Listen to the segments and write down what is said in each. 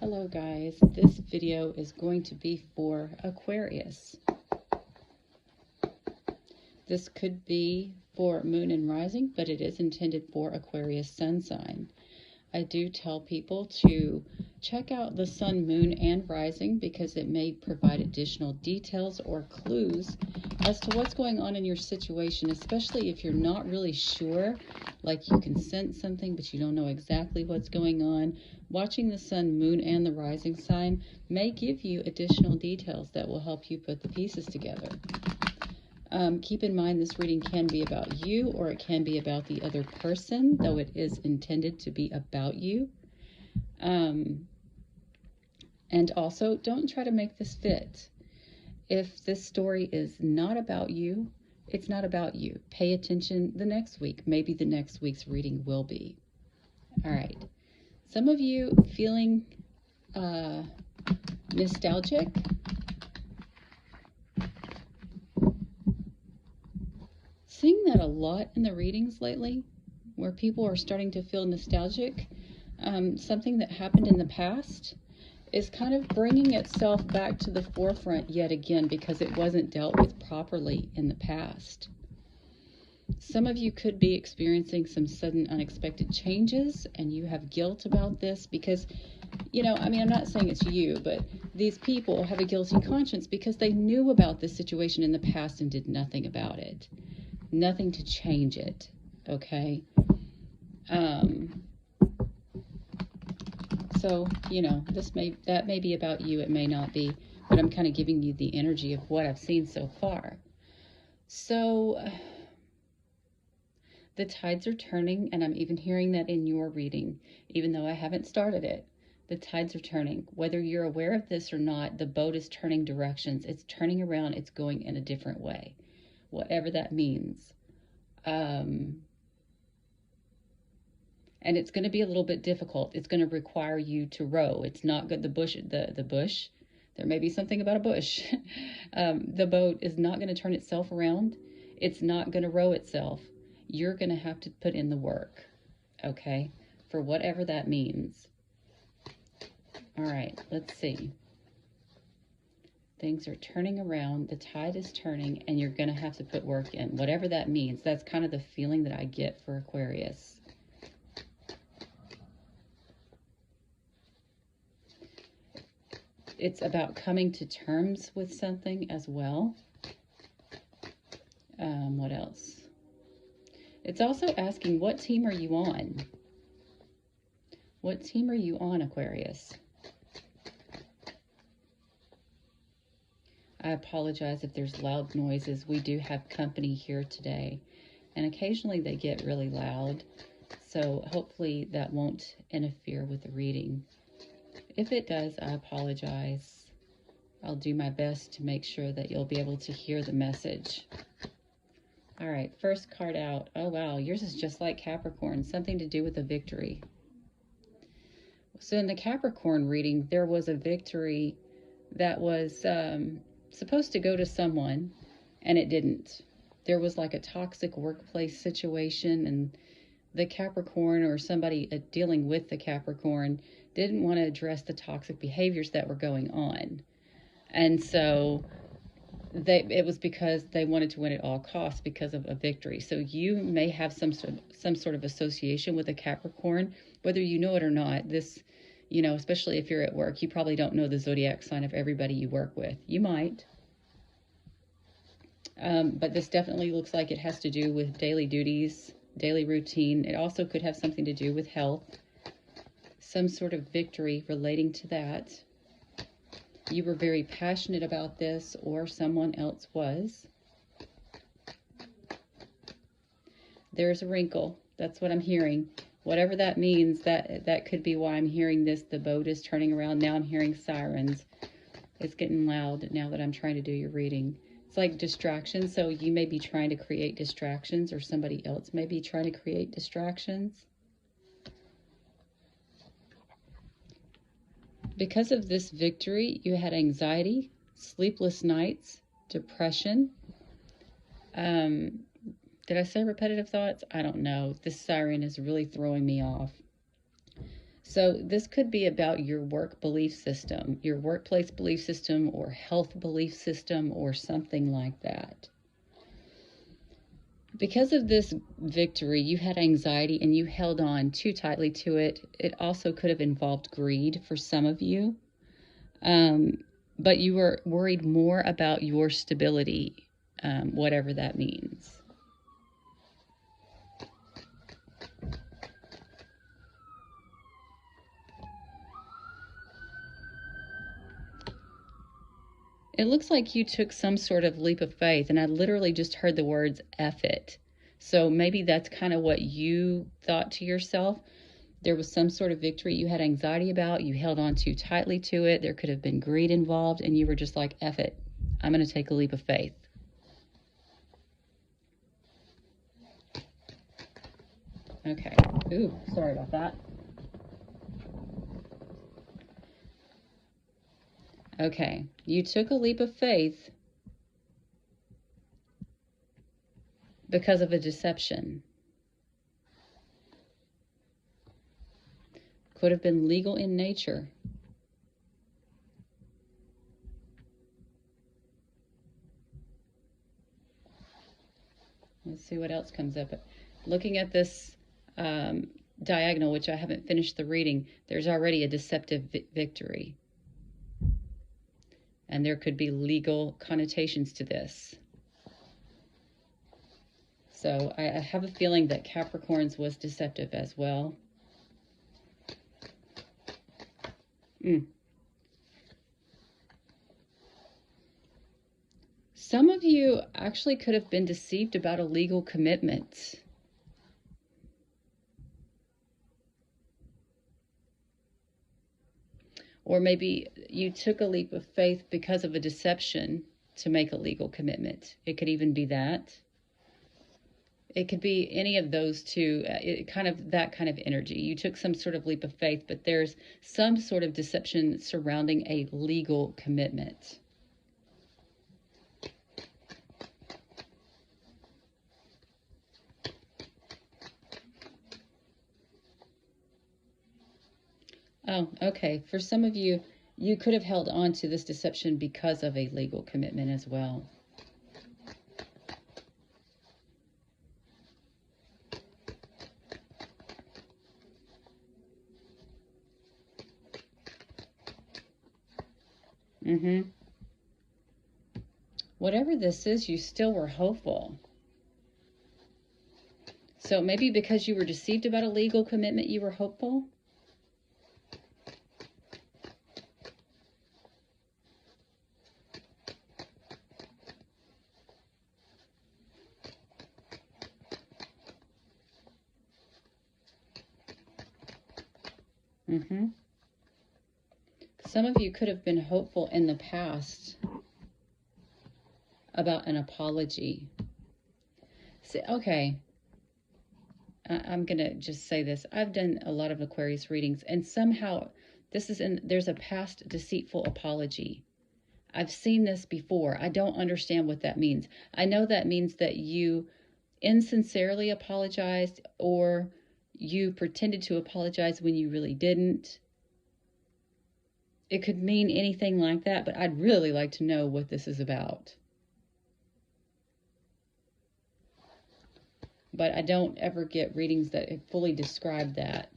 Hello guys, this video is going to be for Aquarius. This could be for moon and rising, but it is intended for Aquarius sun sign. I do tell people to check out the sun, moon, and rising because it may provide additional details or clues as to what's going on in your situation, especially if you're not really sure, like you can sense something but you don't know exactly what's going on. Watching the sun, moon, and the rising sign may give you additional details that will help you put the pieces together. Keep in mind this reading can be about you or it can be about the other person, though it is intended to be about you. And also, don't try to make this fit. If this story is not about you, it's not about you. Pay attention the next week. Maybe the next week's reading will be. All right. Some of you feeling nostalgic. Seeing that a lot in the readings lately, where people are starting to feel nostalgic. Something that happened in the past is kind of bringing itself back to the forefront yet again because it wasn't dealt with properly in the past. Some of you could be experiencing some sudden unexpected changes and you have guilt about this because, I'm not saying it's you, but these people have a guilty conscience because they knew about this situation in the past and did nothing about it. Nothing to change it, okay? So, that may be about you, it may not be, but I'm kind of giving you the energy of what I've seen so far. So, the tides are turning, and I'm even hearing that in your reading, even though I haven't started it. The tides are turning. Whether you're aware of this or not, the boat is turning directions. It's turning around. It's going in a different way, whatever that means. And it's going to be a little bit difficult. It's going to require you to row. It's not good. The bush, there may be something about a bush. The boat is not going to turn itself around. It's not going to row itself. You're going to have to put in the work, okay, for whatever that means. All right, let's see. Things are turning around, the tide is turning, and you're going to have to put work in, whatever that means. That's kind of the feeling that I get for Aquarius. It's about coming to terms with something as well. What else? It's also asking, what team are you on? What team are you on, Aquarius? I apologize if there's loud noises. We do have company here today, and occasionally they get really loud, so hopefully that won't interfere with the reading. If it does, I apologize. I'll do my best to make sure that you'll be able to hear the message. All right, first card out. Oh, wow, yours is just like Capricorn, something to do with a victory. So in the Capricorn reading, there was a victory that was supposed to go to someone, and it didn't. There was like a toxic workplace situation, and the Capricorn or somebody dealing with the Capricorn didn't want to address the toxic behaviors that were going on. And so it was because they wanted to win at all costs because of a victory. So you may have some sort of association with a Capricorn, whether you know it or not. This, especially if you're at work, you probably don't know the zodiac sign of everybody you work with. You might. But this definitely looks like it has to do with daily duties, daily routine. It also could have something to do with health, some sort of victory relating to that. You were very passionate about this, or someone else was. There's a wrinkle. That's what I'm hearing. Whatever that means, that could be why I'm hearing this. The boat is turning around. Now I'm hearing sirens. It's getting loud now that I'm trying to do your reading. It's like distractions. So you may be trying to create distractions, or somebody else may be trying to create distractions. Because of this victory, you had anxiety, sleepless nights, depression. Did I say repetitive thoughts? I don't know. This siren is really throwing me off. So this could be about your work belief system, your workplace belief system, or health belief system, or something like that. Because of this victory, you had anxiety and you held on too tightly to it. It also could have involved greed for some of you. But you were worried more about your stability, whatever that means. It looks like you took some sort of leap of faith, and I literally just heard the words "F it." So maybe that's kind of what you thought to yourself. There was some sort of victory you had anxiety about, you held on too tightly to it, there could have been greed involved, and you were just like, F it, I'm going to take a leap of faith. Okay. Ooh, sorry about that. Okay, you took a leap of faith because of a deception. Could have been legal in nature. Let's see what else comes up. Looking at this diagonal, which I haven't finished the reading, there's already a deceptive victory. And there could be legal connotations to this. So I have a feeling that Capricorn's was deceptive as well. Some of you actually could have been deceived about a legal commitment. Or maybe you took a leap of faith because of a deception to make a legal commitment. It could even be that. It could be any of those two, that kind of energy. You took some sort of leap of faith, but there's some sort of deception surrounding a legal commitment. Oh, okay. For some of you, you could have held on to this deception because of a legal commitment as well. Whatever this is, you still were hopeful. So maybe because you were deceived about a legal commitment, you were hopeful? Some of you could have been hopeful in the past about an apology. See, okay, I'm going to just say this. I've done a lot of Aquarius readings, and somehow there's a past deceitful apology. I've seen this before. I don't understand what that means. I know that means that you insincerely apologized, or you pretended to apologize when you really didn't. It could mean anything like that, but I'd really like to know what this is about. But I don't ever get readings that fully describe that.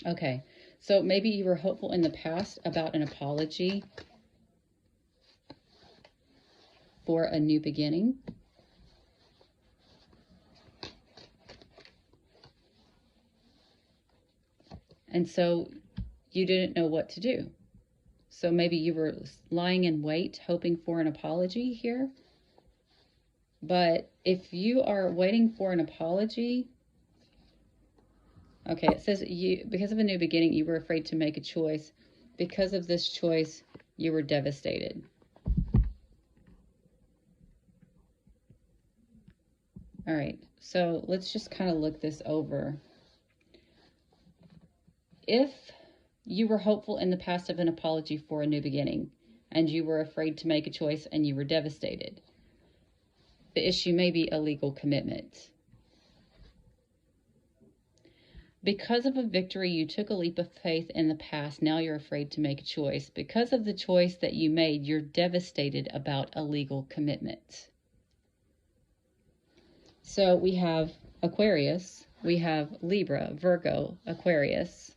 Okay, so maybe you were hopeful in the past about an apology for a new beginning. And so you didn't know what to do. So maybe you were lying in wait, hoping for an apology here. But if you are waiting for an apology, okay, it says because of a new beginning, you were afraid to make a choice. Because of this choice, you were devastated. All right, so let's just kind of look this over. If you were hopeful in the past of an apology for a new beginning, and you were afraid to make a choice and you were devastated, the issue may be a legal commitment. Because of a victory, you took a leap of faith in the past. Now you're afraid to make a choice. Because of the choice that you made, you're devastated about a legal commitment. So we have Aquarius, we have Libra, Virgo, Aquarius.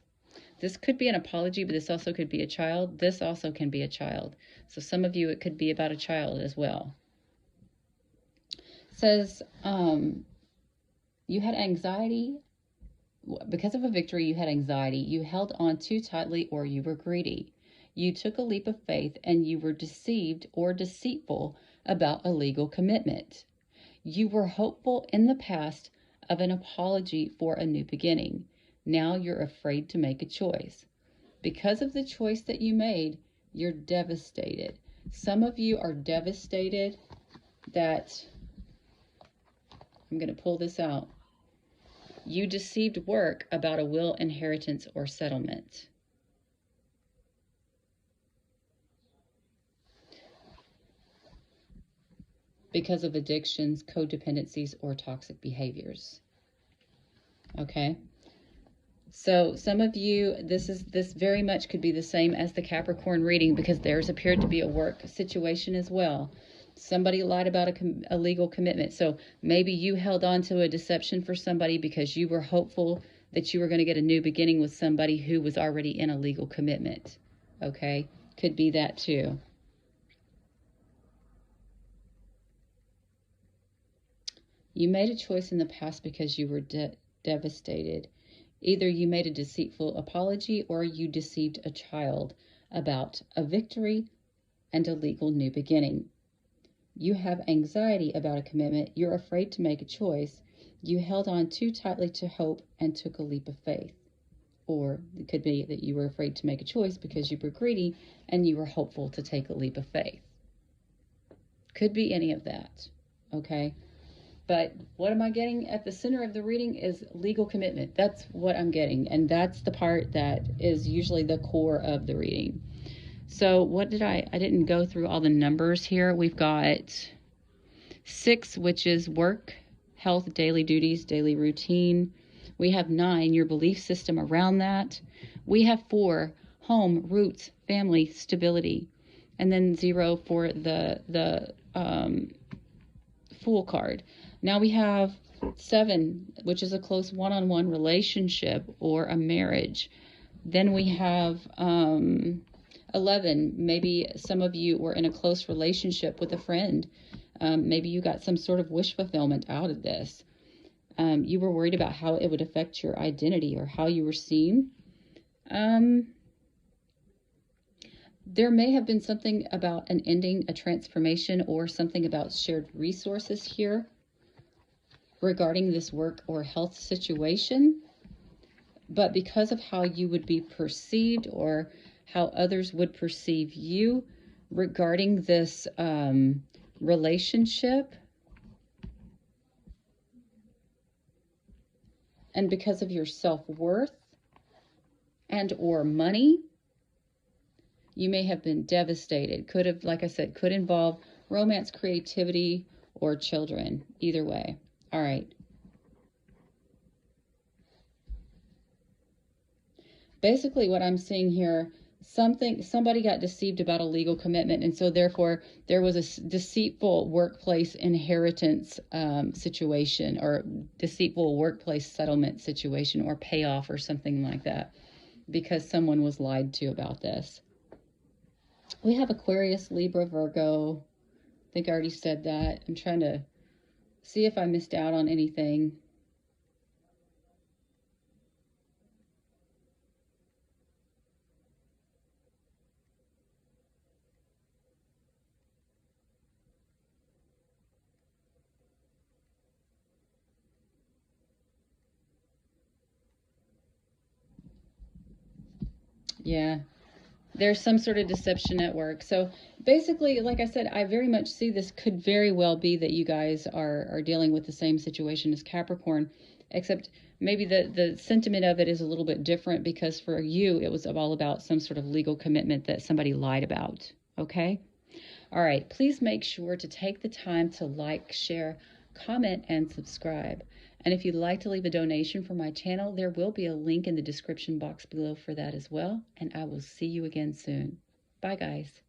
This could be an apology, but this also could be a child. This also can be a child. So some of you, it could be about a child as well. It says, you had anxiety. Because of a victory, you had anxiety. You held on too tightly or you were greedy. You took a leap of faith and you were deceived or deceitful about a legal commitment. You were hopeful in the past of an apology for a new beginning. Now you're afraid to make a choice. Because of the choice that you made, you're devastated. Some of you are devastated that, I'm going to pull this out. You deceived work about a will, inheritance, or settlement. Because of addictions, codependencies, or toxic behaviors. Okay? So some of you, this very much could be the same as the Capricorn reading, because there's appeared to be a work situation as well. Somebody lied about a legal commitment. So maybe you held on to a deception for somebody because you were hopeful that you were going to get a new beginning with somebody who was already in a legal commitment. Okay? Could be that too. You made a choice in the past because you were devastated. Either you made a deceitful apology or you deceived a child about a victory and a legal new beginning. You have anxiety about a commitment. You're afraid to make a choice. You held on too tightly to hope and took a leap of faith. Or it could be that you were afraid to make a choice because you were greedy and you were hopeful to take a leap of faith. Could be any of that, okay? But what am I getting at the center of the reading is legal commitment. That's what I'm getting. And that's the part that is usually the core of the reading. So what did I didn't go through all the numbers here. We've got 6, which is work, health, daily duties, daily routine. We have 9, your belief system around that. We have 4, home, roots, family, stability. And then 0 for the Fool card. Now we have 7, which is a close one-on-one relationship or a marriage. Then we have 11. Maybe some of you were in a close relationship with a friend. Maybe you got some sort of wish fulfillment out of this. You were worried about how it would affect your identity or how you were seen. There may have been something about an ending, a transformation, or something about shared resources here regarding this work or health situation. But because of how you would be perceived or how others would perceive you regarding this relationship, and because of your self-worth and or money, you may have been devastated. Could have, like I said, could involve romance, creativity, or children. Either way. All right. Basically, what I'm seeing here, somebody got deceived about a legal commitment, and so therefore there was a deceitful workplace inheritance situation, or deceitful workplace settlement situation, or payoff, or something like that, because someone was lied to about this. We have Aquarius, Libra, Virgo. I think I already said that. I'm trying to see if I missed out on anything. Yeah. There's some sort of deception at work. So basically, like I said, I very much see this could very well be that you guys are dealing with the same situation as Capricorn, except maybe the sentiment of it is a little bit different, because for you, it was all about some sort of legal commitment that somebody lied about. Okay? All right. Please make sure to take the time to like, share, comment, and subscribe. And if you'd like to leave a donation for my channel, there will be a link in the description box below for that as well. And I will see you again soon. Bye, guys.